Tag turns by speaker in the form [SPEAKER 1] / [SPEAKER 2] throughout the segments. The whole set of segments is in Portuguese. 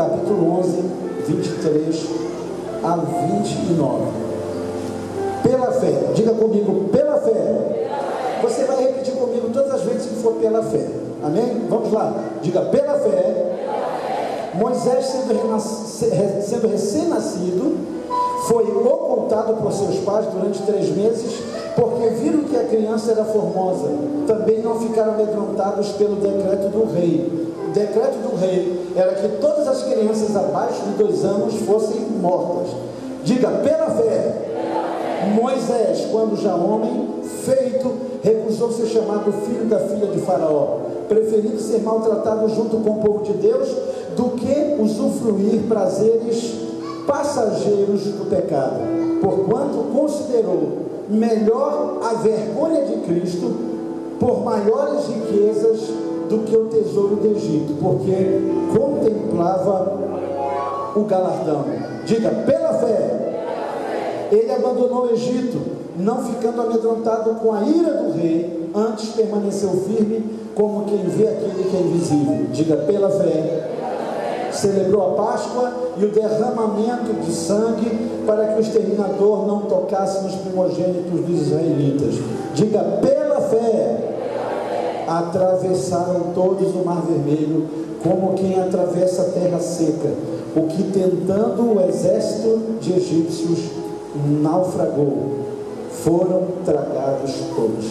[SPEAKER 1] capítulo 11, 23 a 29. Pela fé, diga comigo, pela fé. Você vai repetir comigo todas as vezes que for pela fé. Amém? Vamos lá, diga pela fé. Moisés, sendo recém-nascido, foi ocultado por seus pais durante 3 meses, porque viram que a criança era formosa. Também não ficaram amedrontados pelo decreto do rei. O decreto do rei era que todas as crianças abaixo de 2 anos fossem mortas. Diga, pela fé. Moisés, quando já homem feito, recusou ser chamado filho da filha de Faraó, preferindo ser maltratado junto com o povo de Deus do que usufruir prazeres passageiros do pecado, porquanto considerou melhor a vergonha de Cristo por maiores riquezas do que o tesouro do Egito, porque contemplava o galardão. Diga, pela fé. Ele abandonou o Egito, não ficando amedrontado com a ira do rei, antes permaneceu firme como quem vê aquele que é invisível. Diga, pela fé. Celebrou a Páscoa e o derramamento de sangue para que o exterminador não tocasse nos primogênitos dos israelitas. Diga, pela fé. Atravessaram todos o Mar Vermelho como quem atravessa a terra seca, o que tentando o exército de egípcios naufragou, foram tragados todos.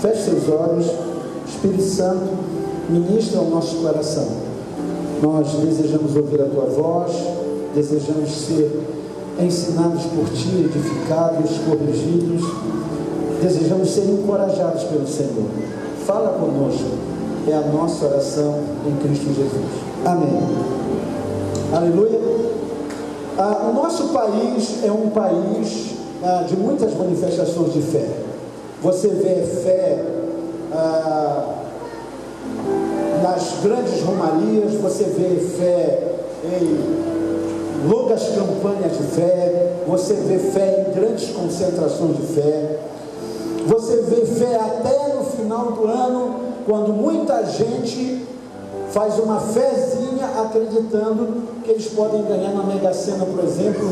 [SPEAKER 1] Feche seus olhos. Espírito Santo, ministra ao nosso coração. Nós desejamos ouvir a tua voz, desejamos ser ensinados por ti, edificados, corrigidos, desejamos ser encorajados pelo Senhor. Fala conosco, é a nossa oração em Cristo Jesus. Amém. Aleluia. O nosso país é um país de muitas manifestações de fé. Você vê fé nas grandes romarias, você vê fé em longas campanhas de fé, você vê fé em grandes concentrações de fé, você vê fé até no final do ano, quando muita gente faz uma fezinha acreditando que eles podem ganhar na Mega Sena, por exemplo,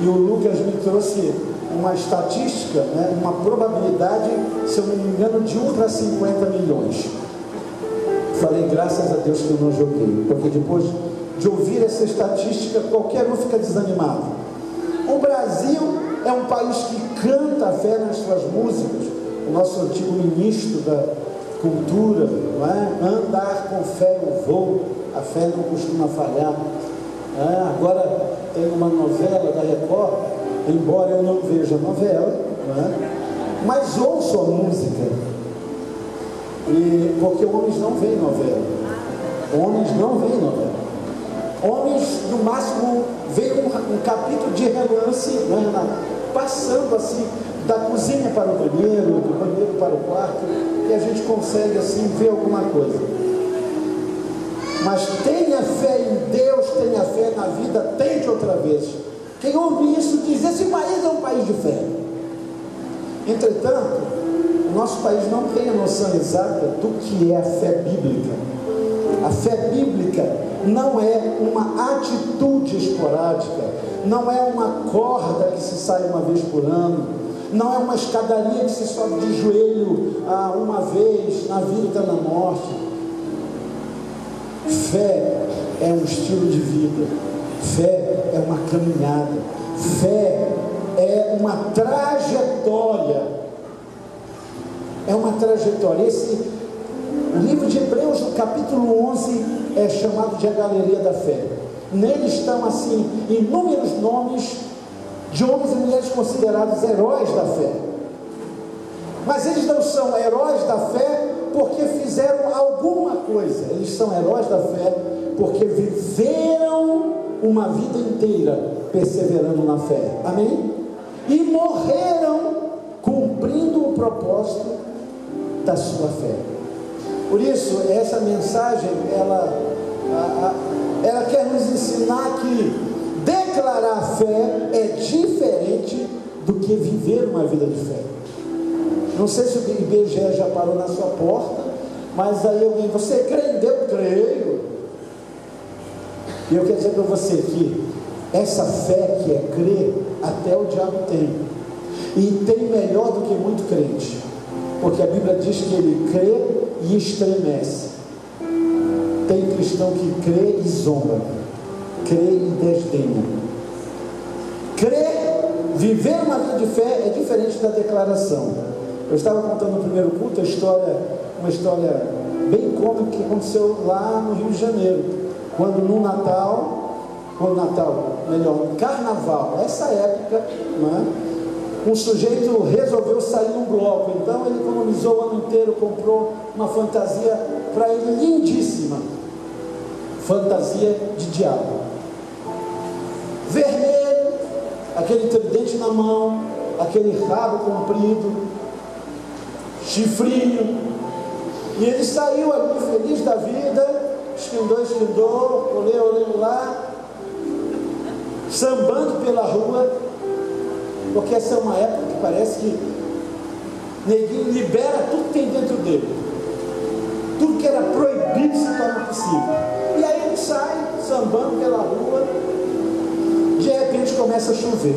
[SPEAKER 1] e o Lucas me trouxe uma estatística, né, uma probabilidade, se eu não me engano, de 1 para 50 milhões. Falei, graças a Deus que eu não joguei, porque depois de ouvir essa estatística, qualquer um fica desanimado. O Brasil é um país que canta a fé nas suas músicas. O nosso antigo ministro da Cultura, não é? Andar com fé eu vou, a fé não costuma falhar. Agora tem uma novela da Record, embora eu não veja novela, não é? Mas ouço a música, porque homens não veem novela, homens não veem novela, homens no máximo veem um capítulo de relance, né, passando assim da cozinha para o banheiro, do banheiro para o quarto, e a gente consegue assim ver alguma coisa. Mas tenha fé em Deus, tenha fé na vida, tente outra vez. Quem ouve isso diz, esse país é um país de fé. Entretanto, o nosso país não tem a noção exata do que é a fé bíblica. A fé bíblica não é uma atitude esporádica, não é uma corda que se sai uma vez por ano, não é uma escadaria que se sobe de joelho uma vez na vida e na morte. Fé é um estilo de vida, fé é uma caminhada, fé é uma trajetória. É uma trajetória. O livro de Hebreus, no capítulo 11, é chamado de a galeria da fé. Nele estão assim inúmeros nomes de homens e mulheres considerados heróis da fé. Mas eles não são heróis da fé porque fizeram alguma coisa. Eles são heróis da fé porque viveram uma vida inteira perseverando na fé. Amém? E morreram cumprindo o propósito da sua fé. Por isso, essa mensagem, ela quer nos ensinar que declarar fé é diferente do que viver uma vida de fé. Não sei se o IBGE já parou na sua porta, mas aí alguém, você crê em Deus? Creio. E eu quero dizer para você que essa fé que é crer, até o diabo tem. E tem melhor do que muito crente. Porque a Bíblia diz que ele crê e estremece. Tem cristão que crê e zomba, crê e desdenha. Crer, viver uma vida de fé é diferente da declaração. Eu estava contando no primeiro culto uma história bem cômica que aconteceu lá no Rio de Janeiro, quando no Carnaval, essa época, né, um sujeito resolveu sair num bloco. Então ele economizou o ano inteiro, comprou uma fantasia para ele lindíssima, fantasia de diabo, vermelho, aquele tridente na mão, aquele rabo comprido, chifrinho, e ele saiu ali feliz da vida, esquindou, olhou lá, sambando pela rua, porque essa é uma época que parece que neguinho libera tudo que tem dentro dele, tudo que era proibido se torna possível. E aí ele sai sambando pela rua, de repente começa a chover.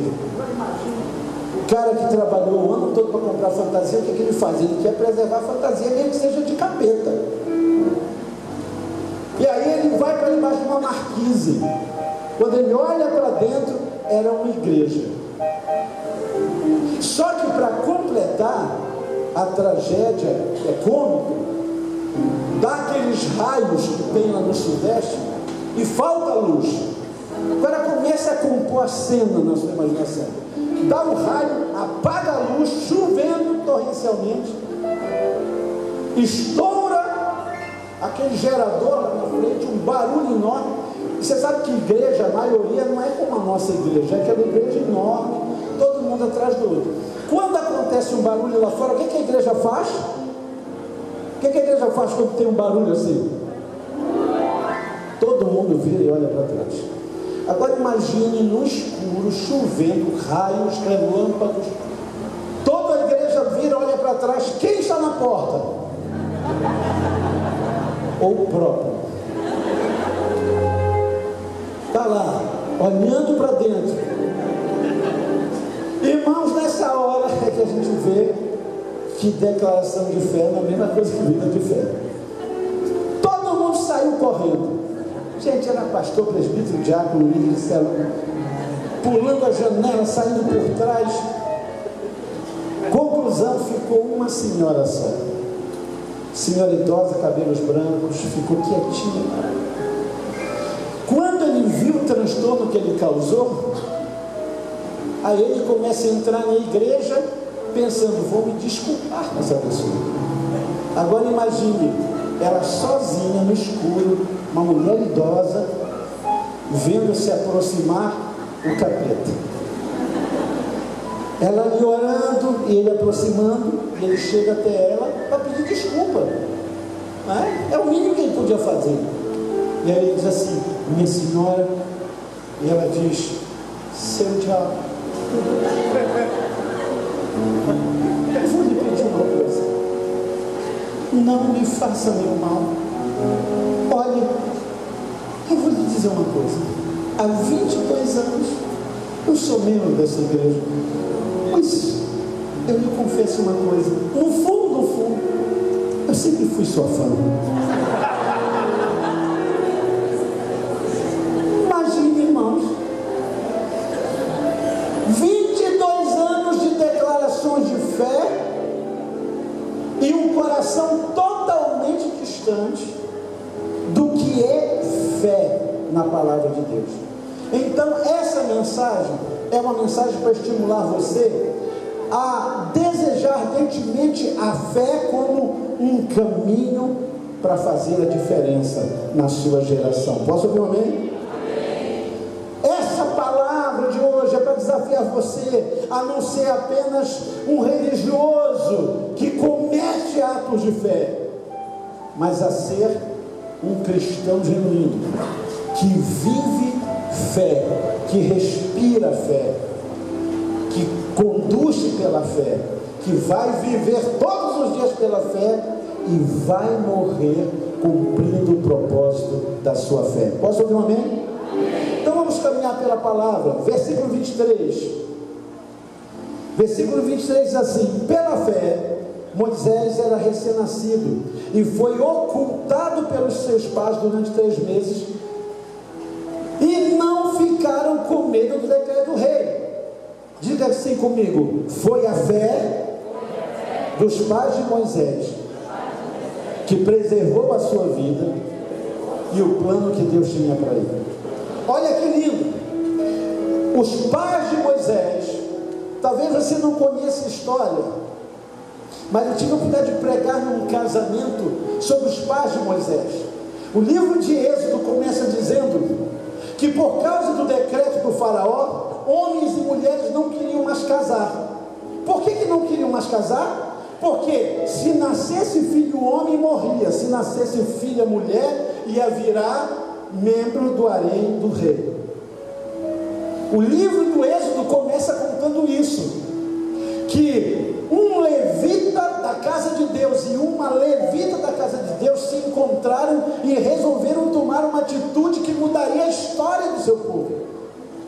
[SPEAKER 1] O cara que trabalhou o ano todo para comprar fantasia, o que ele faz? Ele quer preservar a fantasia, mesmo que seja de capeta. E aí ele vai para debaixo de uma marquise. Quando ele olha para dentro, era uma igreja. Só que para completar a tragédia, é cômico, dá aqueles raios que tem lá no Sudeste e falta luz. Agora começa a compor a cena na sua imaginação. Dá um raio, apaga a luz, chovendo torrencialmente, estoura aquele gerador lá na frente, um barulho enorme. E você sabe que igreja, a maioria não é como a nossa igreja, é aquela igreja enorme, todo mundo atrás do outro. Quando acontece um barulho lá fora, o que a igreja faz? O que a igreja faz quando tem um barulho assim? Todo mundo vira e olha para trás. Agora imagine no escuro, chovendo, raios, relâmpagos, toda a igreja vira, olha para trás, quem está na porta? Ou o próprio. Está lá, olhando para dentro. Irmãos, nessa hora é que a gente vê que declaração de fé não é a mesma coisa que vida de fé. Todo mundo saiu correndo. Gente, era pastor, presbítero, diácono, líder de célula, pulando a janela, saindo por trás. Conclusão, ficou uma senhora só. Senhora idosa, cabelos brancos, ficou quietinha. Quando ele viu o transtorno que ele causou, aí ele começa a entrar na igreja, pensando, vou me desculpar com essa pessoa. Agora imagine, ela sozinha no escuro, uma mulher idosa, vendo se aproximar o capeta. Ela ali orando, e ele aproximando, e ele chega até ela para pedir desculpa. É o mínimo que ele podia fazer. E aí ele diz assim, minha senhora, e ela diz, seu diabo, eu vou lhe pedir uma coisa, não me faça nenhum mal. Olha, eu vou lhe dizer uma coisa, há 22 anos eu sou membro dessa igreja, mas eu lhe confesso uma coisa, no fundo, eu sempre fui sua fã. Imagine, irmãos, 22 anos de declarações de fé e um coração totalmente distante do que é fé na palavra de Deus. Então essa mensagem é uma mensagem para estimular você a desejar ardentemente a fé como um caminho para fazer a diferença na sua geração. Posso ouvir um amém? Essa palavra de hoje é para desafiar você a não ser apenas um religioso que comete atos de fé, mas a ser um cristão genuíno, que vive fé, que respira fé, que conduz pela fé, que vai viver todos os dias pela fé e vai morrer cumprindo o propósito da sua fé. Posso ouvir um amém? Vamos caminhar pela palavra. Versículo 23. Versículo 23 diz assim: pela fé, Moisés era recém-nascido e foi ocultado pelos seus pais durante 3 meses e não ficaram com medo do decreto do rei. Diga assim comigo: foi a fé dos pais de Moisés que preservou a sua vida e o plano que Deus tinha para ele. Olha que lindo! Os pais de Moisés, talvez você não conheça a história, mas eu tive a oportunidade de pregar num casamento sobre os pais de Moisés. O livro de Êxodo começa dizendo que por causa do decreto do faraó, homens e mulheres não queriam mais casar. Por que não queriam mais casar? Porque se nascesse filho homem, morria. Se nascesse filha mulher, ia virar membro do harém do rei. O livro do Êxodo começa contando isso, que um levita da casa de Deus e uma levita da casa de Deus se encontraram e resolveram tomar uma atitude que mudaria a história do seu povo.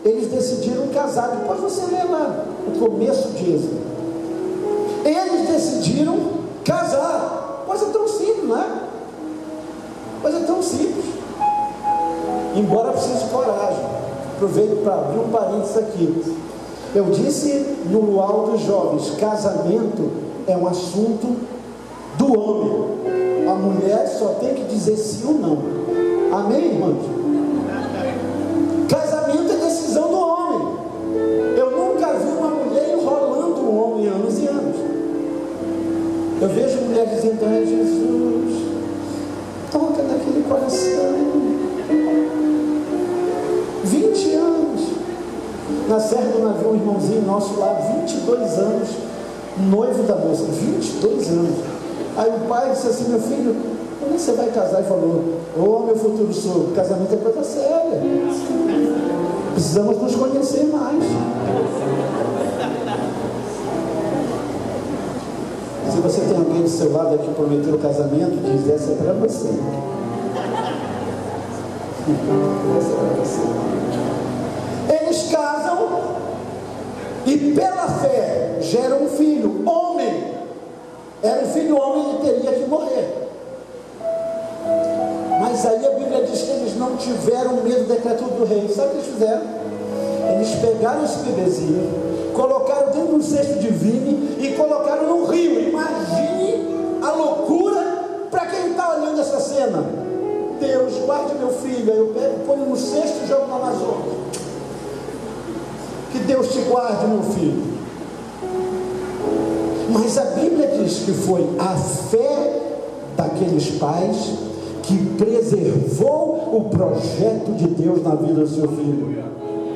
[SPEAKER 1] Eles decidiram casar. Depois você lê lá o começo de Êxodo. Eles decidiram casar. Coisa tão simples, não é? Coisa tão simples. Embora precise de coragem. Aproveito para abrir um parênteses aqui. Eu disse no Luau dos Jovens: casamento é um assunto do homem. A mulher só tem que dizer sim ou não. Amém, irmãos? Casamento é decisão do homem. Eu nunca vi uma mulher enrolando um homem anos e anos. Eu vejo mulher dizendo: ai, Jesus, toca naquele coração. 20 anos. Na Serra do Navio, um irmãozinho nosso lá, 22 anos, noivo da moça, 22 anos. Aí o pai disse assim: meu filho, quando você vai casar? E falou: ô meu futuro sogro, casamento é coisa séria, precisamos nos conhecer mais. Se você tem alguém do seu lado que prometeu o casamento, diz: essa é para você. Essa é para você. Eles casam e pela fé geram um filho, homem. Era um filho homem e teria que morrer. Mas aí a Bíblia diz que eles não tiveram medo do decreto do rei. Sabe o que eles fizeram? Eles pegaram esse bebezinho, colocaram dentro de um cesto de vinho e colocaram no rio. Imagine a loucura para quem está olhando essa cena. Deus, guarde meu filho. Aí eu pego, ponho no cesto e jogo no Amazonas. Que Deus te guarde, meu filho. Mas a Bíblia diz que foi a fé daqueles pais que preservou o projeto de Deus na vida do seu filho.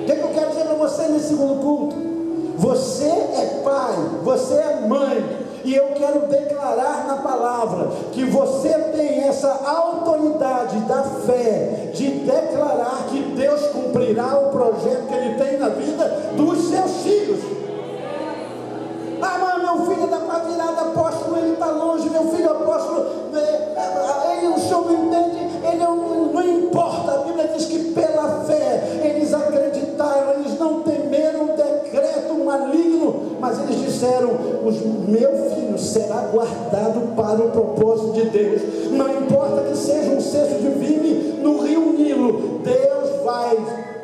[SPEAKER 1] O que eu quero dizer para você nesse segundo culto? Você é pai, você é mãe, e eu quero declarar na palavra que você tem essa autoridade da fé de declarar que Deus cumprirá o projeto que Ele tem na vida dos seus filhos. Ah, mas meu filho está para virada apóstolo, ele está longe, meu filho apóstolo, ele, o senhor não entende, ele não importa. A Bíblia diz que pela fé eles acreditaram, eles não temeram o decreto maligno, mas eles disseram: meu filho será guardado para o propósito de Deus. Não importa que seja um cesto de vinho no rio Nilo, Deus vai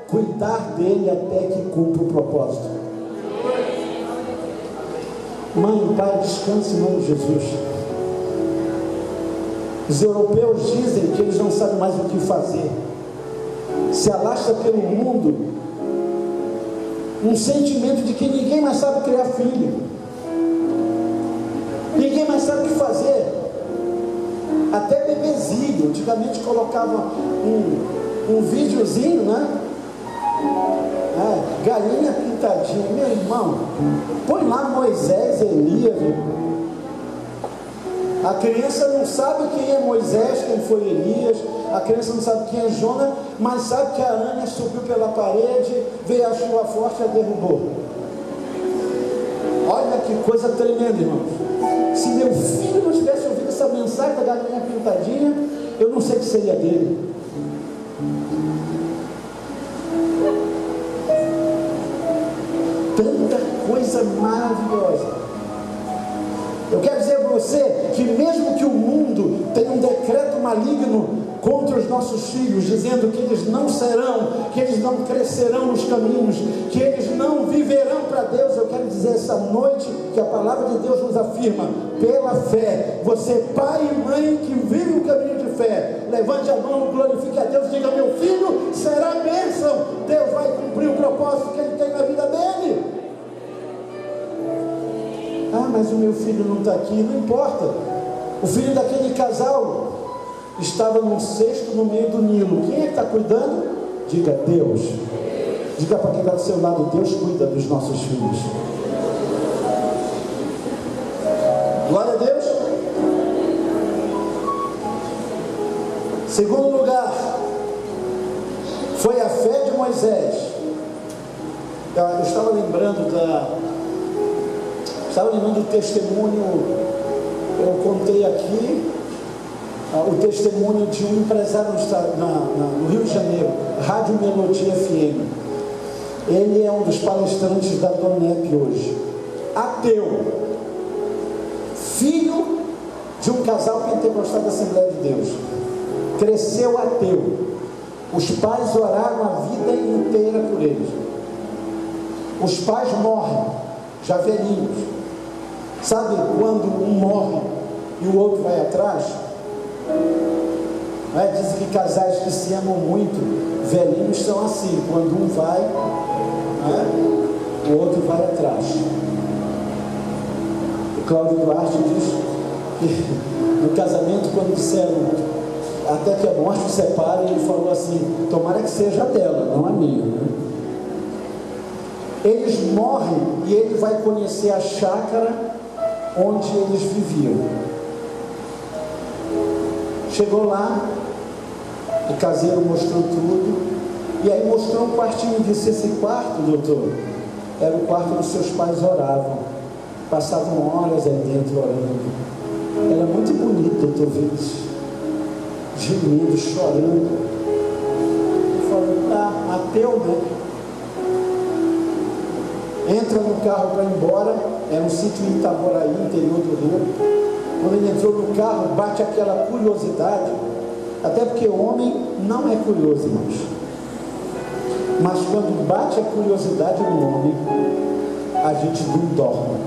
[SPEAKER 1] cuidar dele até que cumpra o propósito. Mãe, pai, descanse em nome de Jesus. Os europeus dizem que eles não sabem mais o que fazer. Se alastra pelo mundo um sentimento de que ninguém mais sabe criar filho, ninguém mais sabe o que fazer. Até bebezinho, antigamente colocava um videozinho, né? Galinha pintadinha. Meu irmão, põe lá Moisés, Elias. A criança não sabe quem é Moisés, quem foi Elias. A criança não sabe quem é Jonas, mas sabe que a aranha subiu pela parede, veio a chuva forte e a derrubou. Olha que coisa tremenda, irmãos. Se meu filho não tivesse ouvido essa mensagem da galinha pintadinha, eu não sei o que seria dele. coisa maravilhosa. Eu quero dizer para você que mesmo que o mundo tenha um decreto maligno contra os nossos filhos, dizendo que eles não serão, que eles não crescerão nos caminhos, que eles não viverão para Deus, eu quero dizer essa noite que a palavra de Deus nos afirma, pela fé, você pai e mãe que vive o caminho de fé, levante a mão, glorifique a Deus, diga: meu filho será bênção, Deus vai cumprir o propósito que Ele tem na vida dele. Ah, mas o meu filho não está aqui. Não importa. O filho daquele casal estava num cesto no meio do Nilo. Quem é que está cuidando? Diga: Deus. Diga para quem está do seu lado: Deus cuida dos nossos filhos. Glória a Deus. Segundo lugar, foi a fé de Moisés. Eu estava lembrando do testemunho, eu contei aqui, o testemunho de um empresário no Rio de Janeiro, Rádio Melodia FM. Ele é um dos palestrantes da DONEP hoje. Ateu, filho de um casal pentecostal da Assembleia de Deus, cresceu ateu. Os pais oraram a vida inteira por eles. Os pais morrem, já velhinhos. Sabe quando um morre e o outro vai atrás? Dizem que casais que se amam muito, velhinhos, são assim: quando um vai, o outro vai atrás. O Cláudio Duarte diz que no casamento, quando disseram até que a morte separe, ele falou assim: tomara que seja dela, não a minha, né? Eles morrem e ele vai conhecer a chácara onde eles viviam. Chegou lá, o caseiro mostrou tudo, e aí mostrou um quartinho e disse: esse quarto, doutor, era o quarto onde seus pais oravam, passavam horas aí dentro orando. Era muito bonito, doutor, ver eles gemendo, chorando. Ele falou: ateu, né? Entra no carro para ir embora. Era um sítio em Itaboraí, interior do Rio. Quando ele entrou no carro, bate aquela curiosidade, até porque o homem não é curioso, irmãos. Mas quando bate a curiosidade no homem, a gente não dorme.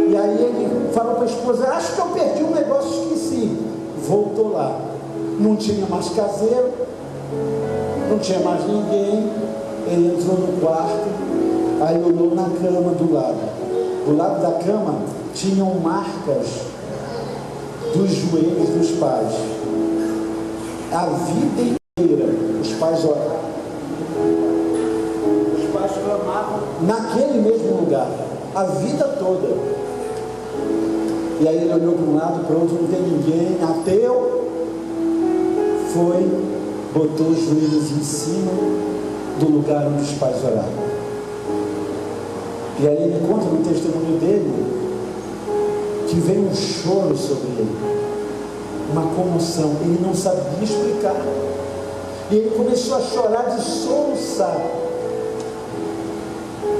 [SPEAKER 1] E aí ele falou para a esposa: acho que eu perdi um negócio, esqueci. Voltou lá, não tinha mais caseiro, não tinha mais ninguém. Ele entrou no quarto, aí olhou na cama do lado. Do lado da cama tinham marcas dos joelhos dos pais. A vida inteira os pais oravam, os pais clamavam naquele mesmo lugar, a vida toda. E aí ele olhou para um lado, para o outro, não tem ninguém, ateu. Foi, botou os joelhos em cima do lugar onde os pais oravam. E aí ele conta no testemunho dele que veio um choro sobre ele, uma comoção, ele não sabia explicar, e ele começou a chorar de soluçar.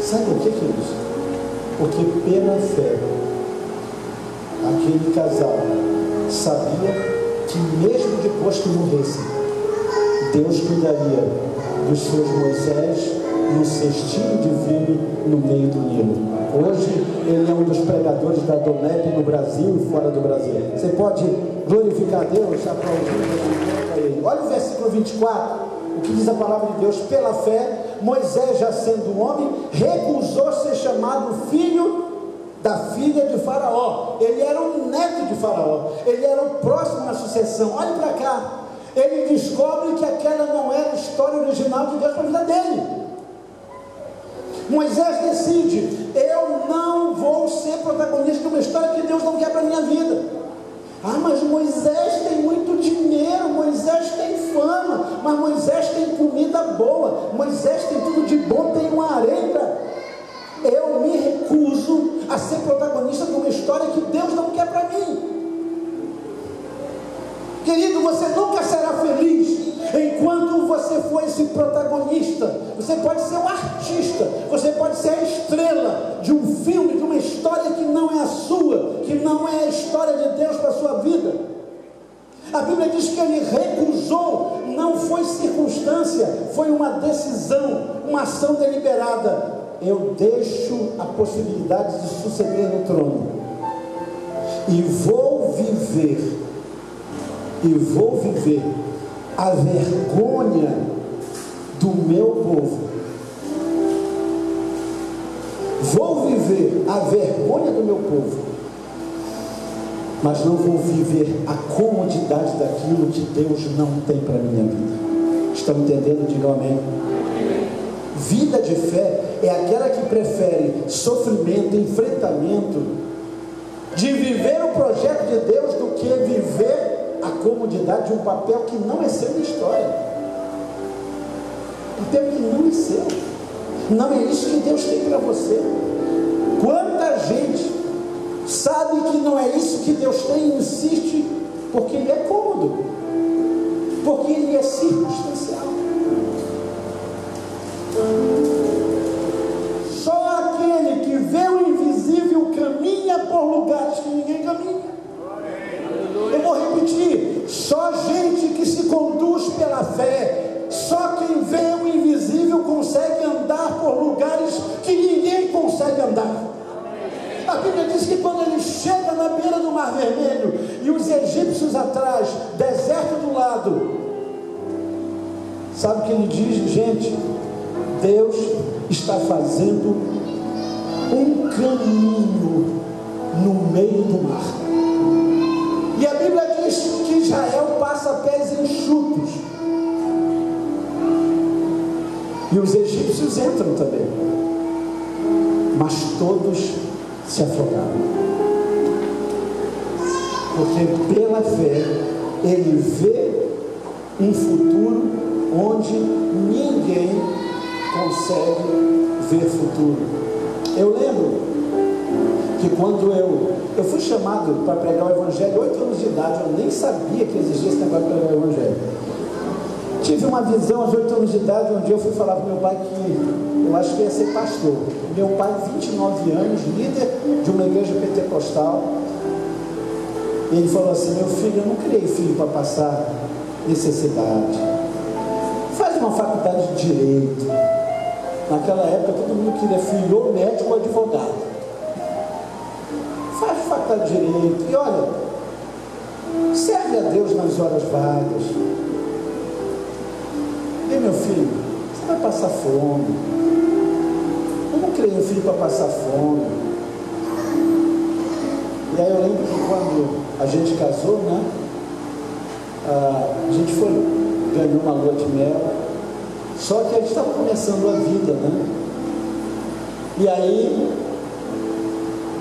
[SPEAKER 1] Sabe o que é isso? Porque pela fé aquele casal sabia que mesmo depois que morresse, Deus cuidaria dos seus Moisés no cestinho de vinho no meio do Nilo. Hoje ele é um dos pregadores da DONEP no Brasil e fora do Brasil. Você pode glorificar a Deus, aplaudindo para ele. Olha o versículo 24, o que diz a palavra de Deus: pela fé, Moisés, já sendo homem, recusou ser chamado filho da filha de Faraó. Ele era um neto de Faraó, ele era o próximo na sucessão. Olhe para cá, ele descobre que aquela não era a história original de Deus para a vida dele. Moisés decide: eu não vou ser protagonista de uma história que Deus não quer para a minha vida. Ah, mas Moisés tem muito dinheiro, Moisés tem fama, mas Moisés tem comida boa, Moisés tem tudo de bom, tem um harém para... Eu me recuso a ser protagonista de uma história que Deus não quer para mim. Querido, você nunca será feliz enquanto você for esse protagonista. Você pode ser um artista, você pode ser a a sua, que não é a história de Deus para a sua vida. A Bíblia diz que ele recusou, não foi circunstância, foi uma decisão, uma ação deliberada. Eu deixo a possibilidade de suceder no trono e vou viver a vergonha do meu povo. Vou viver a vergonha do meu povo, mas não vou viver a comodidade daquilo que Deus não tem para a minha vida. Estão entendendo? Digam amém. Vida de fé é aquela que prefere sofrimento, enfrentamento, de viver o projeto de Deus, do que viver a comodidade de um papel que não é seu na história. Um papel que não é seu. Não é isso que Deus tem para você. Quanta gente sabe que não é isso que Deus tem e insiste porque ele é cômodo, porque ele é circunstancial. Só aquele que vê o invisível caminha por lugares que ninguém caminha. Eu vou repetir: só gente que se conduz pela fé, só quem vê o invisível consegue andar por lugares que ninguém consegue andar. A Bíblia diz que quando ele chega na beira do Mar Vermelho e os egípcios atrás, deserto do lado, sabe o que ele diz? Gente, Deus está fazendo um caminho no meio do mar. E a Bíblia diz que Israel passa pés enxutos e os egípcios entram também, mas todos se afogaram, porque pela fé ele vê um futuro onde ninguém consegue ver futuro. Eu lembro que quando eu fui chamado para pregar o Evangelho, 8 anos de idade, eu nem sabia que existia esse negócio de pregar o Evangelho. Tive uma visão aos 8 anos de idade, onde eu fui falar para meu pai que eu acho que ia ser pastor. Meu pai, 29 anos, líder de uma igreja pentecostal, ele falou assim: meu filho, eu não criei filho para passar necessidade, faz uma faculdade de Direito. Naquela época todo mundo queria filho ou médico ou advogado. Faz faculdade de Direito e olha, serve a Deus nas horas vagas. E meu filho, você vai passar fome. Eu não criei um filho para passar fome. E aí eu lembro que quando a gente casou, né, a gente ganhou uma lua de mel, só que a gente estava começando a vida, né? E aí,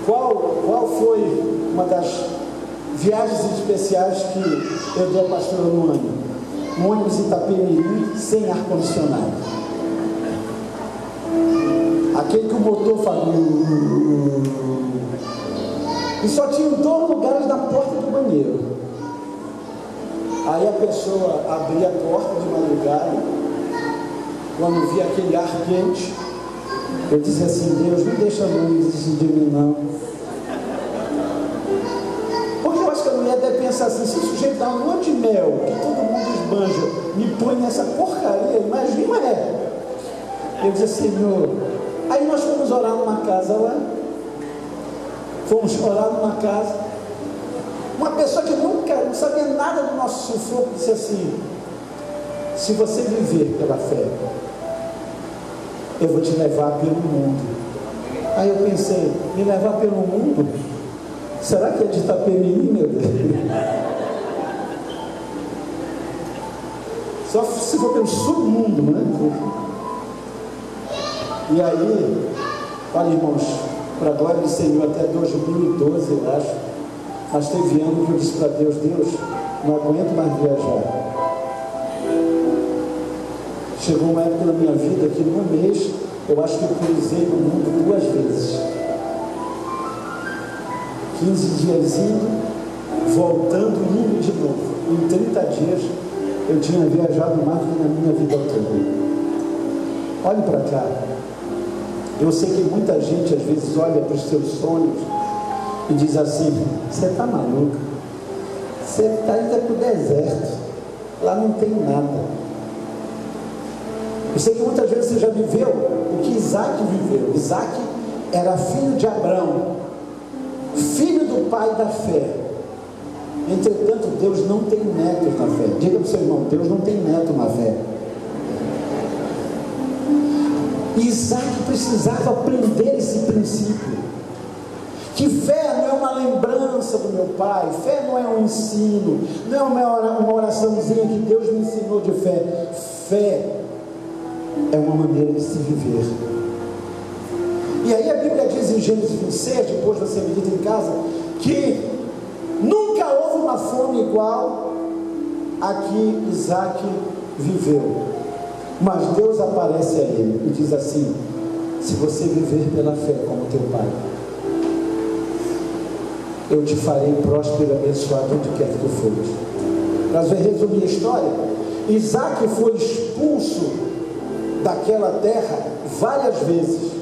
[SPEAKER 1] qual foi uma das viagens especiais que eu dei a pastora no ano? Um ônibus em Itapemirim sem ar-condicionado. Aquele que o motor faz. E só tinham 2 lugares na porta do banheiro. Aí a pessoa abria a porta de madrugada, quando via aquele ar quente, eu dizia assim: Deus, não deixa a luz de mim não. Porque eu acho que a mulher deve pensar assim: se o sujeito dá uma lua de mel, que todo mundo esbanja, me põe nessa porcaria, imagina Eu dizia: Senhor. Aí nós fomos orar numa casa lá, uma pessoa que nunca, não sabia nada do nosso sufoco, disse assim: se você viver pela fé, eu vou te levar pelo mundo. Aí eu pensei: me levar pelo mundo? Será que é de Itapemirim, meu Deus? Só se for pelo submundo, né? E aí, olha, irmãos, para a glória do Senhor, até 2012, eu acho, mas teve ano que eu disse para Deus: Deus, não aguento mais viajar. Chegou uma época na minha vida que no mês, eu acho que eu cruzei o mundo 2 vezes. 15 dias indo, voltando, indo de novo. Em 30 dias, eu tinha viajado mais do que na minha vida toda. Olhe para cá. Eu sei que muita gente às vezes olha para os seus sonhos e diz assim: você está maluco? Você está indo para o deserto, lá não tem nada. Eu sei que muitas vezes você já viveu o que Isaac viveu. Isaac era filho de Abraão, filho do pai da fé. Entretanto, Deus não tem netos na fé. Diga para o seu irmão: Deus não tem neto na fé. Isaac precisava aprender esse princípio, que fé não é uma lembrança do meu pai, fé não é um ensino, não é uma oraçãozinha que Deus me ensinou de fé. Fé é uma maneira de se viver. E aí a Bíblia diz em Gênesis 26, depois você medita em casa, que nunca houve uma fome igual a que Isaac viveu. Mas Deus aparece a ele e diz assim: se você viver pela fé como teu pai, eu te farei próspero e abençoado onde quer que tu fores. Mas vai resumir a história. Isaac foi expulso daquela terra várias vezes.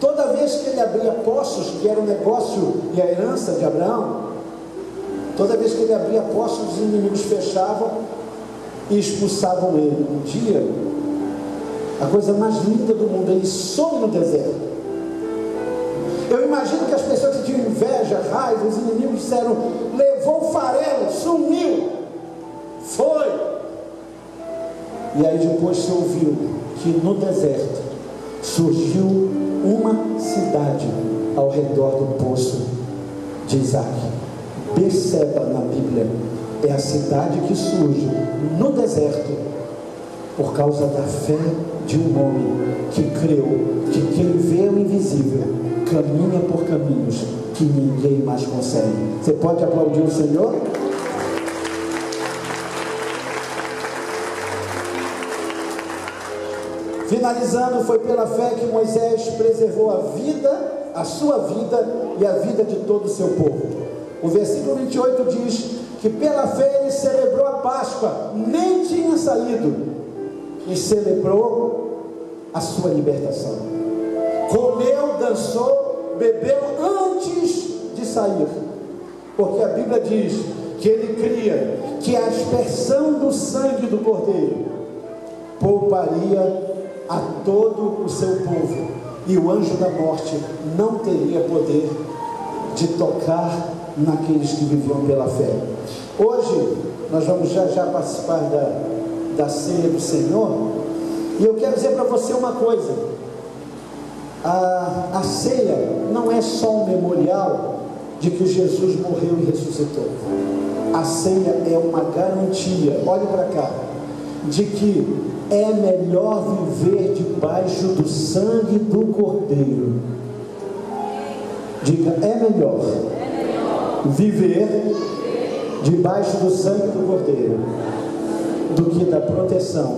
[SPEAKER 1] Toda vez que ele abria poços, que era o negócio e a herança de Abraão, toda vez que ele abria poços, os inimigos fechavam e expulsavam ele. Um dia, a coisa mais linda do mundo, ele some no deserto. Eu imagino que as pessoas que tinham inveja, raiva, os inimigos disseram: levou o farelo, sumiu, foi. E aí depois se ouviu que no deserto surgiu uma cidade ao redor do poço de Isaac. Berseba na Bíblia é a cidade que surge no deserto por causa da fé de um homem que creu que quem vê o invisível caminha por caminhos que ninguém mais consegue. Você pode aplaudir o Senhor? Finalizando, foi pela fé que Moisés preservou a vida, a sua vida e a vida de todo o seu povo. O versículo 28 diz que pela fé ele celebrou a Páscoa, nem tinha saído, e celebrou a sua libertação. Comeu, dançou, bebeu antes de sair, porque a Bíblia diz que ele cria que a aspersão do sangue do Cordeiro pouparia a todo o seu povo, e o anjo da morte não teria poder de tocar naqueles que viviam pela fé. Hoje nós vamos já participar da ceia do Senhor, e eu quero dizer para você uma coisa: a ceia não é só um memorial de que Jesus morreu e ressuscitou. A ceia é uma garantia, olhe para cá, de que é melhor viver debaixo do sangue do Cordeiro. Diga: é melhor viver debaixo do sangue do Cordeiro do que da proteção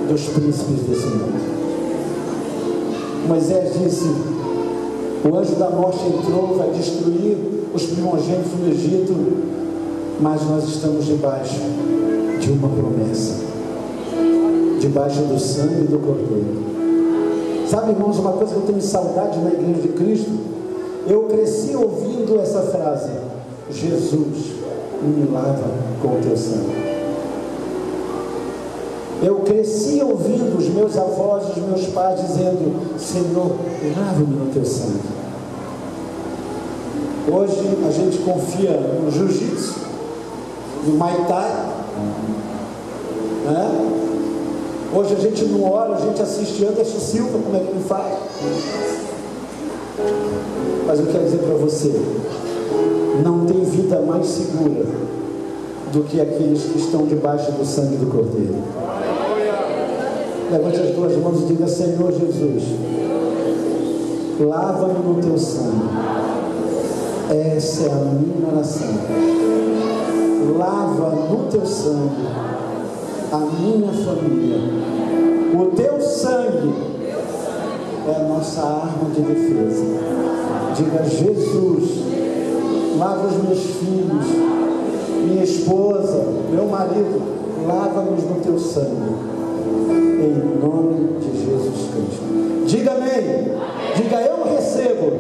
[SPEAKER 1] dos príncipes desse mundo. Moisés disse: o anjo da morte entrou, vai destruir os primogênitos no Egito, mas nós estamos debaixo de uma promessa, debaixo do sangue do Cordeiro. Sabe, irmãos, uma coisa que eu tenho saudade na Igreja de Cristo, eu cresci ouvindo essa frase: Jesus, me lava com o teu sangue. Eu cresci ouvindo os meus avós e os meus pais dizendo: Senhor, lava-me no teu sangue. Hoje a gente confia no jiu-jitsu, no Muay Thai, né? Hoje a gente não ora, a gente assiste Anderson Silva, como é que ele faz. Mas eu quero dizer para você, não tem vida mais segura do que aqueles que estão debaixo do sangue do Cordeiro. Levante as duas mãos e diga: Senhor Jesus, lava-me no teu sangue. Essa é a minha oração. Lava no teu sangue a minha família. O teu sangue é a nossa arma de defesa. Diga: Jesus, lava os meus filhos, minha esposa, meu marido, lava-nos no teu sangue, em nome de Jesus Cristo. Diga amém. Diga: eu recebo.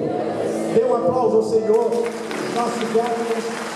[SPEAKER 1] Dê um aplauso ao Senhor, nossos diáconos.